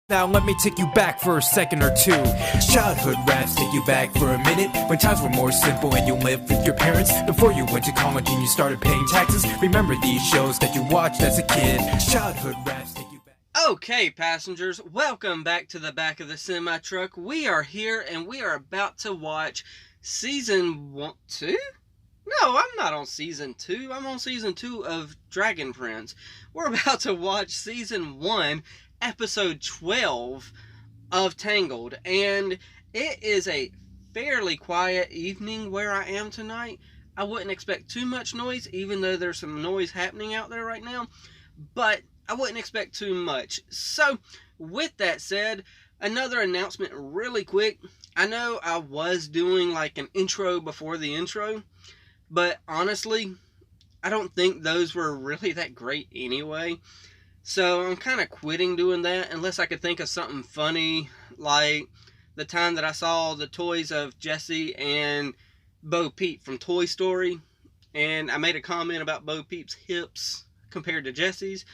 Now let me take you back for a second or two. Childhood raps take you back for a minute, when times were more simple and you lived with your parents. Before you went to college and you started paying taxes. Remember these shows that you watched as a kid. Childhood raps take you back. Okay, passengers, welcome back to the back of the semi-truck. We are here and we are about to watch season 2? No, I'm not on season 2. I'm on season 2 of Dragon Prince. We're about to watch season 1, episode 12 of Tangled. And it is a fairly quiet evening where I am tonight. I wouldn't expect too much noise, even though there's some noise happening out there right now. But I wouldn't expect too much. So, with that said, another announcement really quick. I know I was doing like an intro before the intro, but honestly, I don't think those were really that great anyway. So I'm kind of quitting doing that unless I could think of something funny, like the time that I saw the toys of Jessie and Bo Peep from Toy Story, and I made a comment about Bo Peep's hips compared to Jessie's.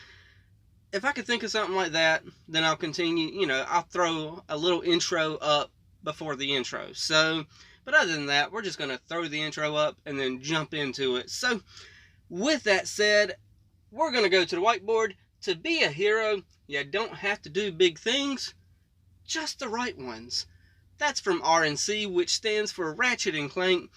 If I could think of something like that, then I'll continue, I'll throw a little intro up before the intro. So, but other than that, we're just going to throw the intro up and then jump into it. So, with that said, we're going to go to the whiteboard. To be a hero, you don't have to do big things, just the right ones. That's from RNC, which stands for Ratchet and Clank.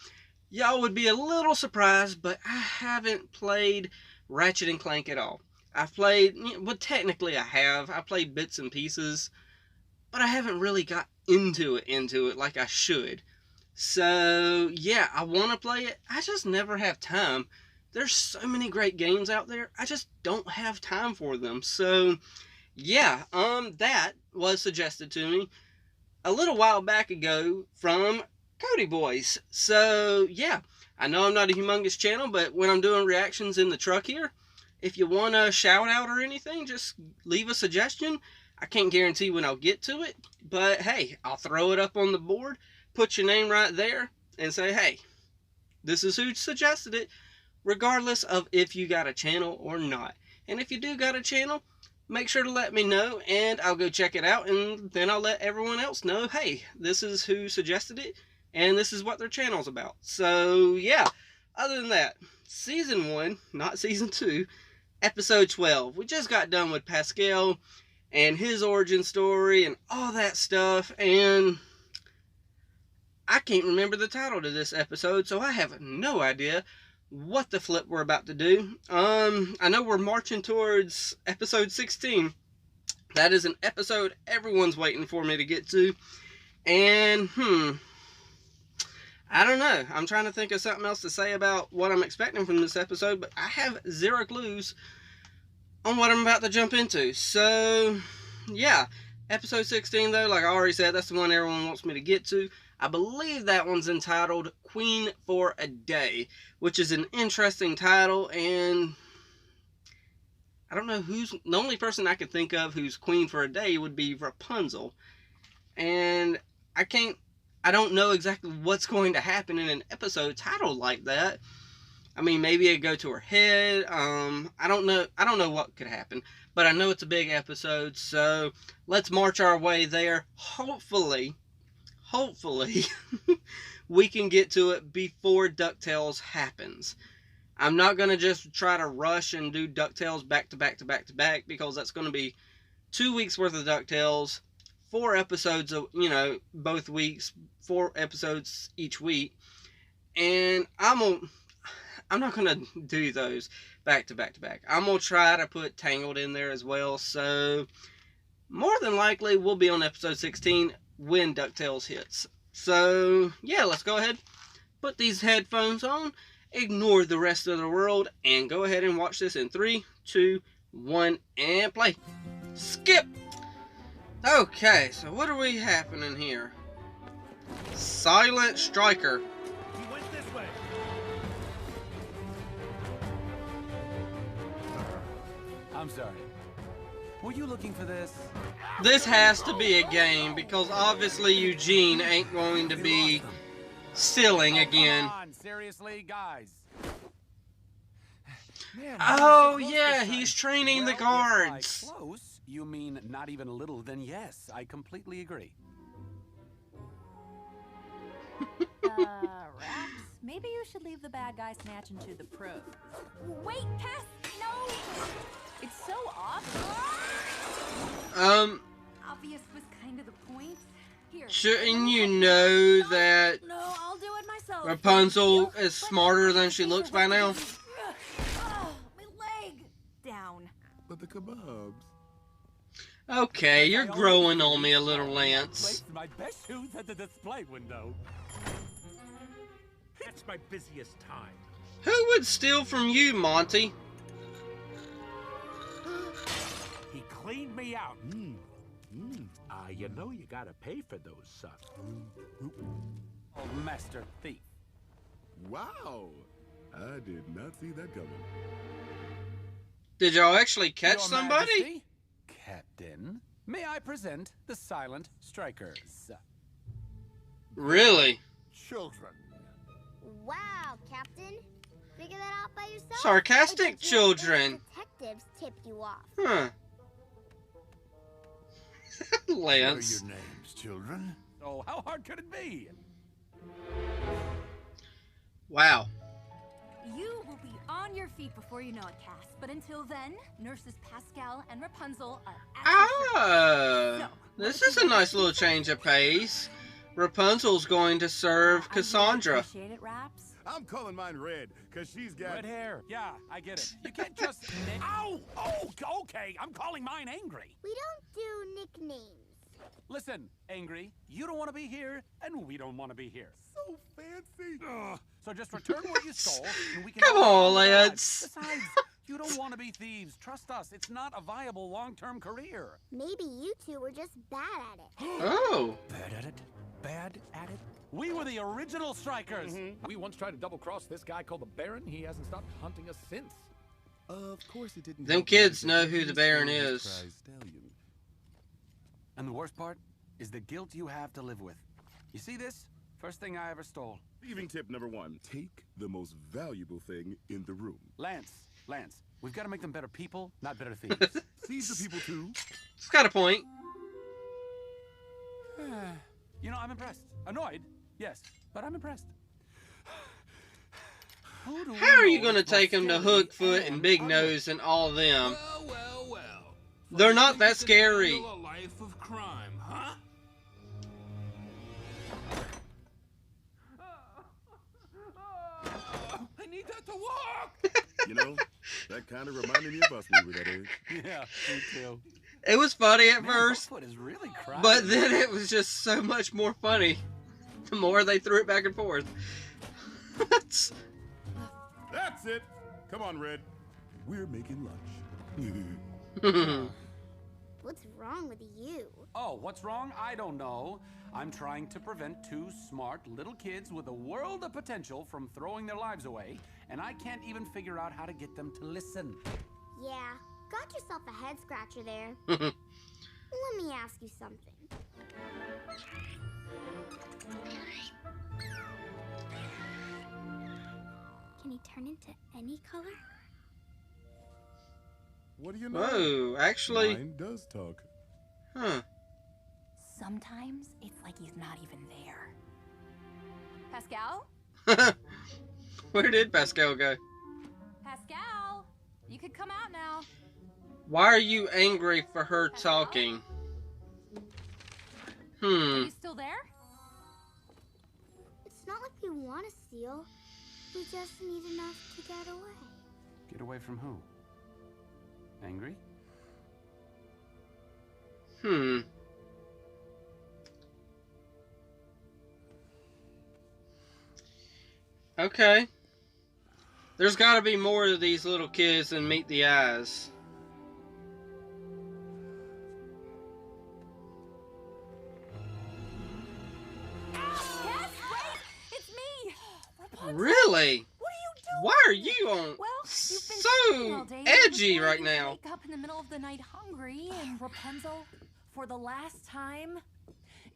Y'all would be a little surprised, but I haven't played Ratchet and Clank at all. I've played, well, technically I have. I played bits and pieces, but I haven't really got into it like I should. So, yeah, I want to play it. I just never have time. There's so many great games out there. I just don't have time for them. So, yeah, that was suggested to me a little while back ago from Cody Boys. So, yeah, I know I'm not a humongous channel, but when I'm doing reactions in the truck here, if you want a shout out or anything, just leave a suggestion. I can't guarantee when I'll get to it, but hey, I'll throw it up on the board, put your name right there, and say, hey, this is who suggested it, regardless of if you got a channel or not. And if you do got a channel, make sure to let me know, and I'll go check it out, and then I'll let everyone else know, hey, this is who suggested it, and this is what their channel's about. So, yeah, other than that, season 1, not season 2, episode 12. We just got done with Pascal and his origin story and all that stuff, and I can't remember the title to this episode, so I have no idea what the flip we're about to do. I know we're marching towards episode 16. That is an episode everyone's waiting for me to get to, and I don't know. I'm trying to think of something else to say about what I'm expecting from this episode, but I have zero clues on what I'm about to jump into. So, yeah. Episode 16, though, like I already said, that's the one everyone wants me to get to. I believe that one's entitled Queen for a Day, which is an interesting title, and I don't know the only person I could think of who's Queen for a Day would be Rapunzel. And I don't know exactly what's going to happen in an episode titled like that. I mean, maybe it'd go to her head. I don't know what could happen, but I know it's a big episode, so let's march our way there. Hopefully, we can get to it before DuckTales happens. I'm not going to just try to rush and do DuckTales back to back to back to back, because that's going to be 2 weeks worth of DuckTales, 4 episodes of, both weeks, 4 episodes each week, and I'm not going to do those back to back to back. I'm going to try to put Tangled in there as well, so more than likely we'll be on episode 16 when DuckTales hits. So, yeah, let's go ahead, put these headphones on, ignore the rest of the world, and go ahead and watch this in 3, 2, 1, and play. Skip! Okay, so what are we happening here? Silent Striker. He went this way. I'm sorry. Were you looking for this? This has to be a game, because obviously Eugene ain't going to be stealing again. Come on, seriously, guys. Man, Oh yeah, he's training the guards. Close. you mean not even a little, then yes, I completely agree. Raps, maybe you should leave the bad guy snatching to the pros. Wait, Cass, no! It's so obvious. Obvious was kind of the point. Here. Shouldn't you know that No, I'll do it myself. Rapunzel is smarter than she looks by now? My leg! Down. But the kebabs. Okay, you're growing on me a little, Lance. Placed my best shoes at the display window. That's my busiest time. Who would steal from you, Monty? He cleaned me out. You know you gotta pay for those sucks. Oh, master thief. Wow. I did not see that coming. Did y'all actually catch Your somebody? Majesty, Captain, may I present the silent strikers? Really? Children. Wow, Captain. Figure that out by yourself? Sarcastic I bet your children. detectives tipped you off. Huh. What are Lance. your names, children? Oh, how hard could it be? Wow. You will be on your feet before you know it, Cass. But until then, nurses Pascal and Rapunzel are at your service. Ah, this is a nice little change of pace. Rapunzel's going to serve Cassandra. Appreciate it, Raps. I'm calling mine Red, because she's got... Red hair. Yeah, I get it. You can't just... Ow! Oh, okay. I'm calling mine Angry. We don't do nicknames. Listen, Angry, you don't want to be here, and we don't want to be here. So fancy. Ugh. So just return what you stole, and we can... Come on, Lance. Besides, you don't want to be thieves. Trust us. It's not a viable long-term career. Maybe you two were just bad at it. Oh. Bad at it? Bad at it? We were the original strikers. We once tried to double-cross this guy called the Baron. He hasn't stopped hunting us since. Of course it didn't... Them help kids that know he who the stole Baron his is. prize stallion. And the worst part is the guilt you have to live with. You see this? First thing I ever stole. Thieving tip number 1. Take the most valuable thing in the room. Lance, we've got to make them better people, not better thieves. Thieves are people too. It's got a point. You know, I'm impressed. Annoyed, yes, but I'm impressed. How are you going to take them to Hookfoot and Big Nose and all them? Well. They're not that scary. A life of crime, huh? I need that to walk. You know, that kind of reminded me of us when we were that age. Yeah, me too. It was funny at Man, first, Hookfoot is really crowded. but then it was just so much more funny the more they threw it back and forth. That's it. Come on, Red. We're making lunch. What's wrong with you? Oh, what's wrong? I don't know. I'm trying to prevent two smart little kids with a world of potential from throwing their lives away, and I can't even figure out how to get them to listen. Yeah, got yourself a head scratcher there. Let me ask you something. Can he turn into any color? What do you know? Whoa, actually, Mine does talk. huh. Sometimes it's like he's not even there. Pascal? Where did Pascal go? Pascal? You could come out now. Why are you angry for her talking? Are you still there? It's not like we want to steal. We just need enough to get away. Get away from who? Angry? Okay. There's gotta be more of these little kids than meet the eyes. Yes, wait! It's me! Rapunzel. Really? What are you doing? Why are you on Well, you've been sleeping all so day. edgy Before right you now? Wake up in the middle of the night hungry, and Rapunzel, for the last time,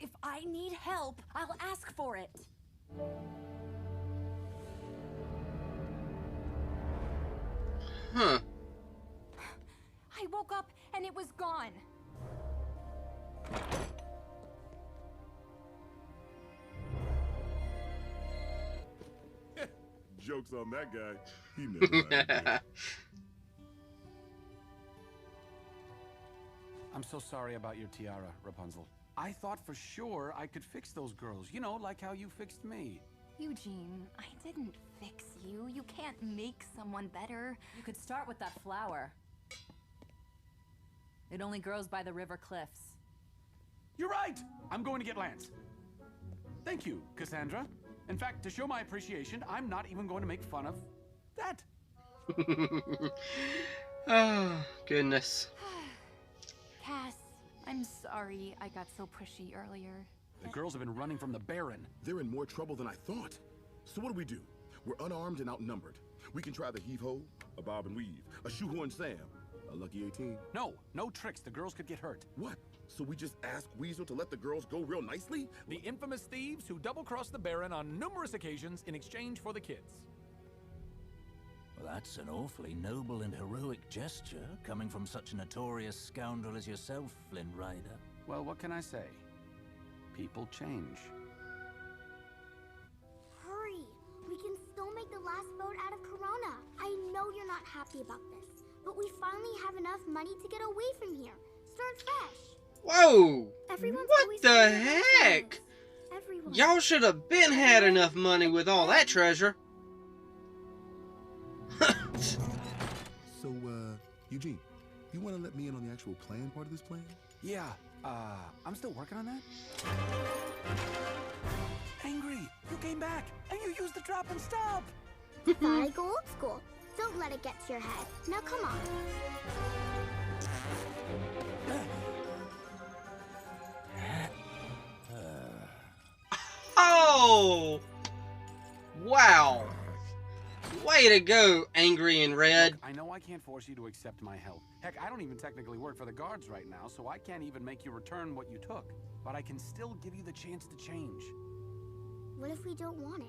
if I need help, I'll ask for it. Huh. I woke up and it was gone. Joke's on that guy. He never lied. I'm so sorry about your tiara, Rapunzel. I thought for sure I could fix those girls. You know, like how you fixed me. Eugene, I didn't fix you. You can't make someone better. You could start with that flower. It only grows by the river cliffs. You're right! I'm going to get Lance. Thank you, Cassandra. In fact, to show my appreciation, I'm not even going to make fun of that. Oh, goodness. Cass, I'm sorry I got so pushy earlier. The girls have been running from the Baron. They're in more trouble than I thought. So what do? We're unarmed and outnumbered. We can try the heave-ho, a bob and weave, a shoehorn Sam, a lucky 18. No tricks. The girls could get hurt. What? So we just ask Weasel to let the girls go real nicely? The infamous thieves who double-crossed the Baron on numerous occasions in exchange for the kids. Well, that's an awfully noble and heroic gesture, coming from such a notorious scoundrel as yourself, Flynn Rider. Well, what can I say? People change. Hurry! We can still make the last boat out of Corona. I know you're not happy about this, but we finally have enough money to get away from here. Start fresh. Whoa! Everyone's What always the saying they're heck? friends. Everyone. Y'all should have been had enough money with all that treasure. So, Eugene, you want to let me in on the actual plan part of this plan? Yeah, I'm still working on that. Angry! You came back, and you used the drop and stop! I go old school. Don't let it get to your head. Now come on. Oh! Wow. Way to go, Angry and Red. Look, I know I can't force you to accept my help. Heck, I don't even technically work for the guards right now, so I can't even make you return what you took. But I can still give you the chance to change. What if we don't want it?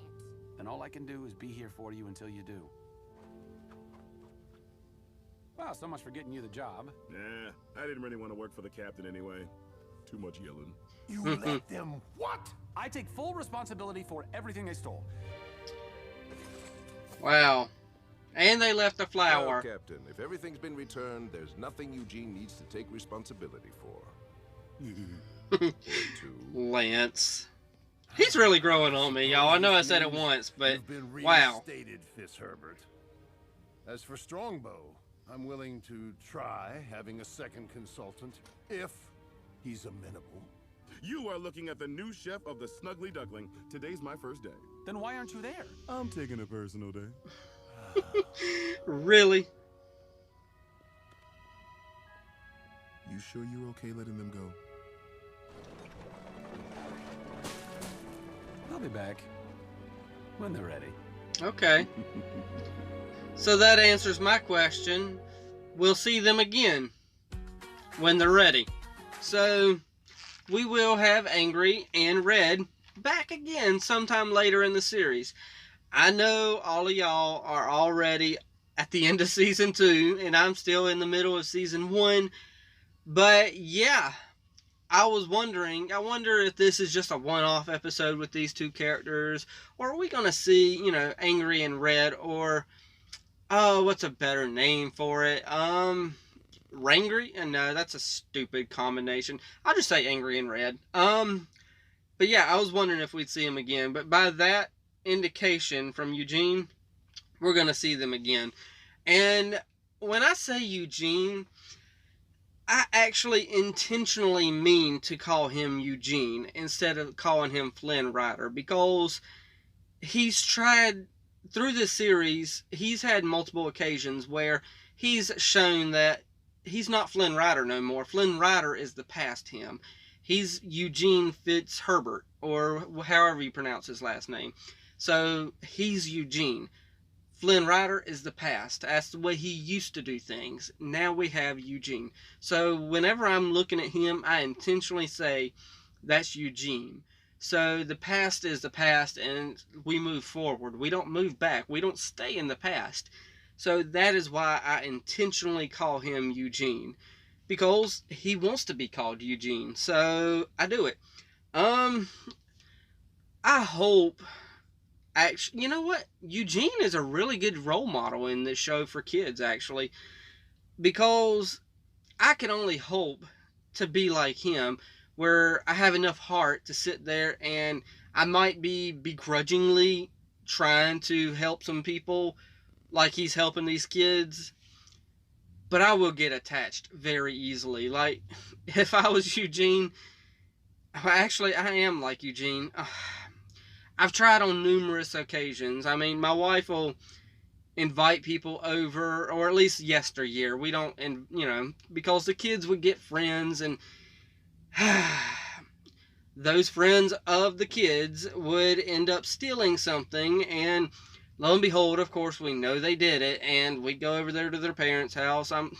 Then all I can do is be here for you until you do. Well, so much for getting you the job. Nah, I didn't really want to work for the captain anyway. Too much yelling. You let them what? I take full responsibility for everything they stole. Wow. And they left the Well, flower. Captain, if everything's been returned, there's nothing Eugene needs to take responsibility for. Or two. Lance. He's really growing on me, y'all. I know I said it once, but You've been wow. reinstated, Fitzherbert. As for Strongbow, I'm willing to try having a second consultant, if he's amenable. You are looking at the new chef of the Snuggly Duckling. Today's my first day. Then why aren't you there? I'm taking a personal day. Really? You sure you're okay letting them go? I'll be back. When they're ready. Okay. So that answers my question. We'll see them again when they're ready. So we will have Angry and Red back again sometime later in the series. I know all of y'all are already at the end of season 2, and I'm still in the middle of season 1. But yeah, I wonder if this is just a one-off episode with these two characters, or are we going to see, Angry and Red, or, what's a better name for it? Rangry? No, that's a stupid combination. I'll just say Angry and Red. But yeah, I was wondering if we'd see them again, but by that indication from Eugene, we're going to see them again. And when I say Eugene, I actually intentionally mean to call him Eugene instead of calling him Flynn Rider, because he's tried, through this series, he's had multiple occasions where he's shown that he's not Flynn Rider no more. Flynn Rider is the past him. He's Eugene Fitzherbert, or however you pronounce his last name. So he's Eugene. Flynn Rider is the past. That's the way he used to do things. Now we have Eugene. So whenever I'm looking at him, I intentionally say, that's Eugene. So the past is the past, and we move forward. We don't move back. We don't stay in the past. So that is why I intentionally call him Eugene. Because he wants to be called Eugene. So I do it. I hope actually, you know what? Eugene is a really good role model in this show for kids, actually, because I can only hope to be like him, where I have enough heart to sit there and I might be begrudgingly trying to help some people like he's helping these kids, but I will get attached very easily. Like, if I was Eugene, actually, I am like Eugene. I've tried on numerous occasions. I mean, my wife will invite people over, or at least yesteryear. We don't, and because the kids would get friends, and those friends of the kids would end up stealing something, and lo and behold, of course, we know they did it, and we go over there to their parents' house. I'm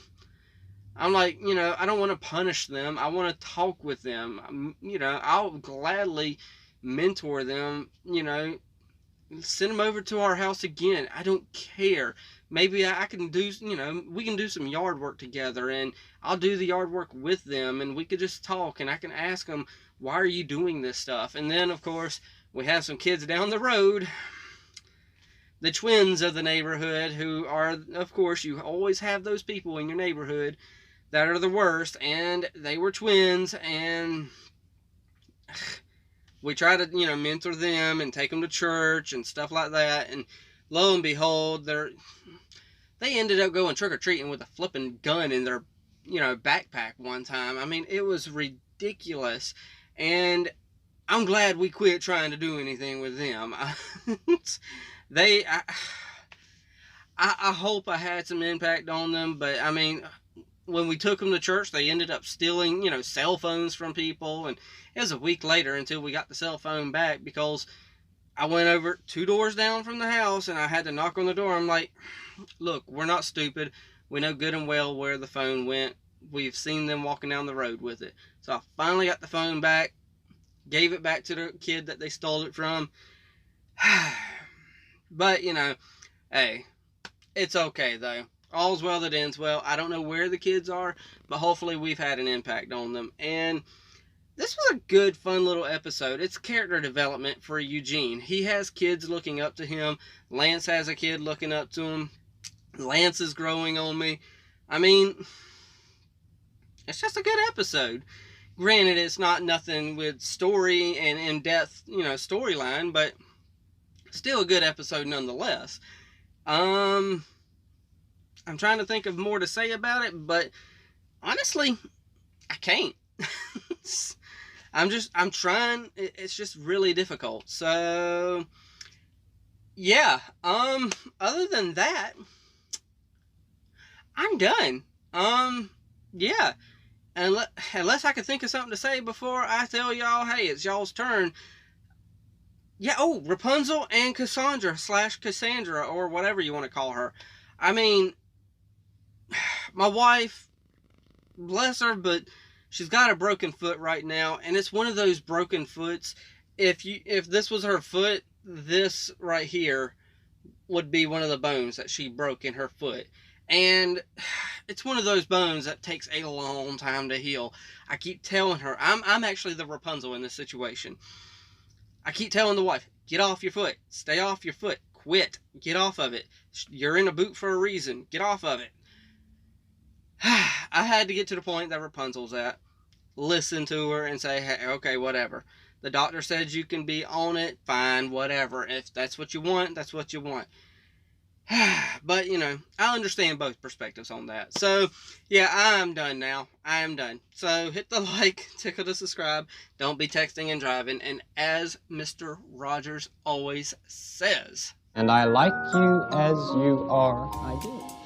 like, I don't want to punish them. I want to talk with them. I'll gladly mentor them, send them over to our house again. I don't care. Maybe I can do, we can do some yard work together, and I'll do the yard work with them, and we could just talk, and I can ask them, why are you doing this stuff? And then, of course, we have some kids down the road, the twins of the neighborhood, who are, of course, you always have those people in your neighborhood that are the worst, and they were twins, and we try to, mentor them and take them to church and stuff like that, and lo and behold, they ended up going trick-or-treating with a flipping gun in their, backpack one time. I mean, it was ridiculous, and I'm glad we quit trying to do anything with them. I hope I had some impact on them, but I mean, when we took them to church, they ended up stealing, cell phones from people, and it was a week later until we got the cell phone back, because I went over 2 doors down from the house, and I had to knock on the door. I'm like, look, we're not stupid. We know good and well where the phone went. We've seen them walking down the road with it. So I finally got the phone back, gave it back to the kid that they stole it from. But, hey, it's okay, though. All's well that ends well. I don't know where the kids are, but hopefully we've had an impact on them. And this was a good, fun little episode. It's character development for Eugene. He has kids looking up to him. Lance has a kid looking up to him. Lance is growing on me. I mean, it's just a good episode. Granted, it's not nothing with story and in-depth, storyline, but still a good episode nonetheless. I'm trying to think of more to say about it, but honestly, I can't. I'm trying. It's just really difficult. So, yeah. Other than that, I'm done. Yeah. Unless I can think of something to say before I tell y'all, hey, it's y'all's turn. Yeah, Rapunzel and Cassandra / Cassandra, or whatever you want to call her. I mean, my wife, bless her, but she's got a broken foot right now, and it's one of those broken foots. If this was her foot, this right here would be one of the bones that she broke in her foot. And it's one of those bones that takes a long time to heal. I keep telling her, I'm actually the Rapunzel in this situation. I keep telling the wife, get off your foot. Stay off your foot. Quit. Get off of it. You're in a boot for a reason. Get off of it. I had to get to the point that Rapunzel's at. Listen to her and say, hey, okay, whatever. The doctor said you can be on it. Fine, whatever. If that's what you want, that's what you want. But, I understand both perspectives on that. So, yeah, I'm done now. I am done. So, hit the like, tickle to subscribe. Don't be texting and driving. And as Mr. Rogers always says, and I like you as you are, I do.